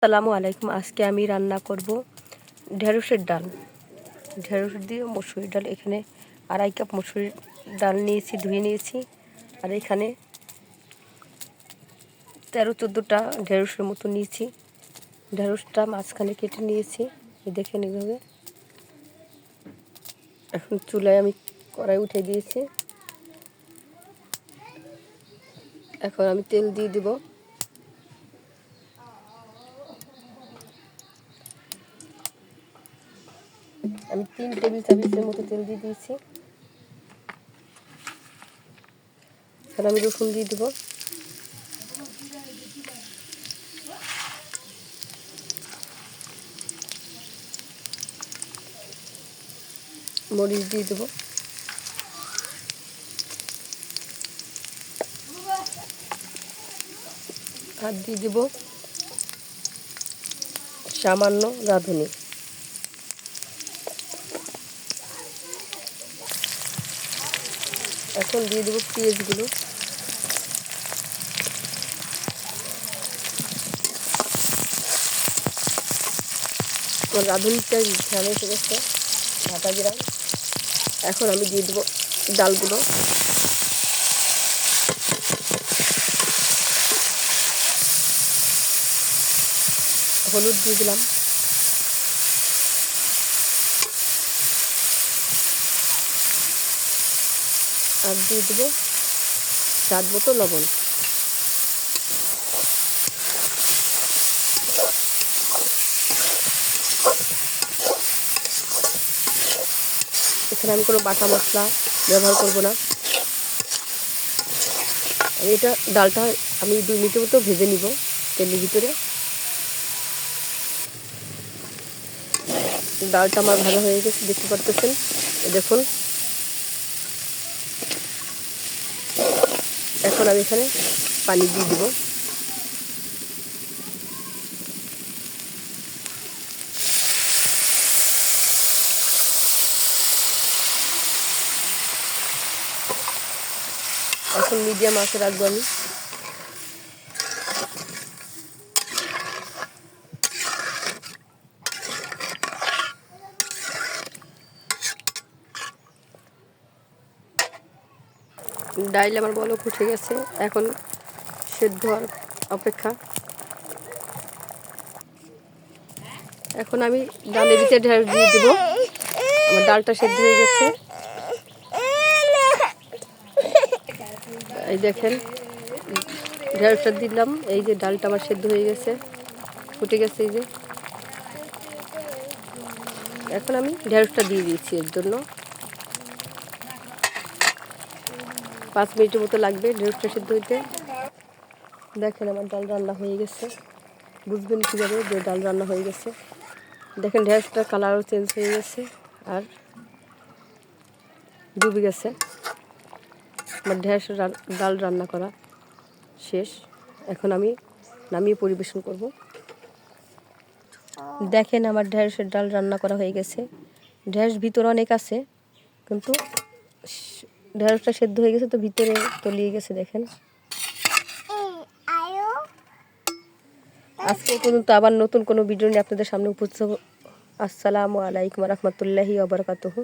আসসালামু আলাইকুম। আজকে আমি রান্না করব ঢেঁড়সের ডাল। ঢেঁড়স দিয়ে মসুর ডাল। এখানে 2.5 কাপ মসুর ডাল নিয়েছি, ধুয়ে নিয়েছি। আর এখানে 13-14টা ঢেঁড়সের মতো নিয়েছি। ঢেঁড়সটা মাঝখানে কেটে নিয়েছি, দেখেন এইভাবে। এখন চুলায় আমি কড়াই উঠে দিয়েছি। এখন আমি তেল দিয়ে দিব। আমি 3 টেবিল চামচের মতো তেল দিয়ে দিয়েছি। এখন আমি রসুন দিয়ে দেব। মরিচ দিয়ে দেব। আর দিয়ে দেব সামান্য রাঁধুনি। এখন দিয়ে দেবো পেঁয়াজগুলো। আমার রাঁধুনিটা ঝাল এসে গেছে, ভাজা দিলাম। এখন আমি দিয়ে দেবো ডালগুলো। হলুদ দিয়ে দিলাম। আর দিয়ে দেবো স্বাদ মতো লবণ। এখানে আমি কোনো বাটা মশলা ব্যবহার করব না। এটা ডালটা আমি 2 মিনিটের মতো ভেজে নিব তেলের ভিতরে। ডালটা আমার ভাজা হয়ে গেছে, দেখতে পারতেছেন। দেখুন, এখন আমি এখানে পানি দিয়ে দিব। এখন মিডিয়াম আঁচে রাখবো আমি। ডাল আমার বলক উঠে গেছে, এখন সেদ্ধ হওয়ার অপেক্ষা। এখন আমি ডালের ভিতরে ঢেঁড়স দিয়ে দেবো। আমার ডালটা সেদ্ধ হয়ে গেছে, এই দেখেন। ঢেঁড়সটা দিলাম, এই যে ডালটা আমার সেদ্ধ হয়ে গেছে, ফুটে গেছে এই যে। এখন আমি ঢেঁড়সটা দিয়ে দিয়েছি। এর জন্য 5 মিনিটের মতো লাগবে ঢেঁড়সটা সেদ্ধ হইতে। দেখেন আমার ডাল রান্না হয়ে গেছে। বুঝবেন কীভাবে যে ডাল রান্না হয়ে গেছে? দেখেন ঢেঁড়সটার কালারও চেঞ্জ হয়ে গেছে আর ডুবে গেছে। আমার ঢেঁড়সের ডাল রান্না করা শেষ। এখন আমি নামিয়ে পরিবেশন করব। দেখেন আমার ঢেঁড়সের ডাল রান্না করা হয়ে গেছে। ঢেঁড়স ভিতরে অনেক আছে, কিন্তু ঢেঁড়সটা সেদ্ধ হয়ে গেছে তো ভিতরে তলিয়ে গেছে। দেখেন, আজকে পর্যন্ত আবার নতুন কোনো ভিডিও নিয়ে আপনাদের সামনে উপস্থিত হব। আসসালামু আলাইকুম ওয়া রাহমাতুল্লাহি ওয়া বারাকাতুহু।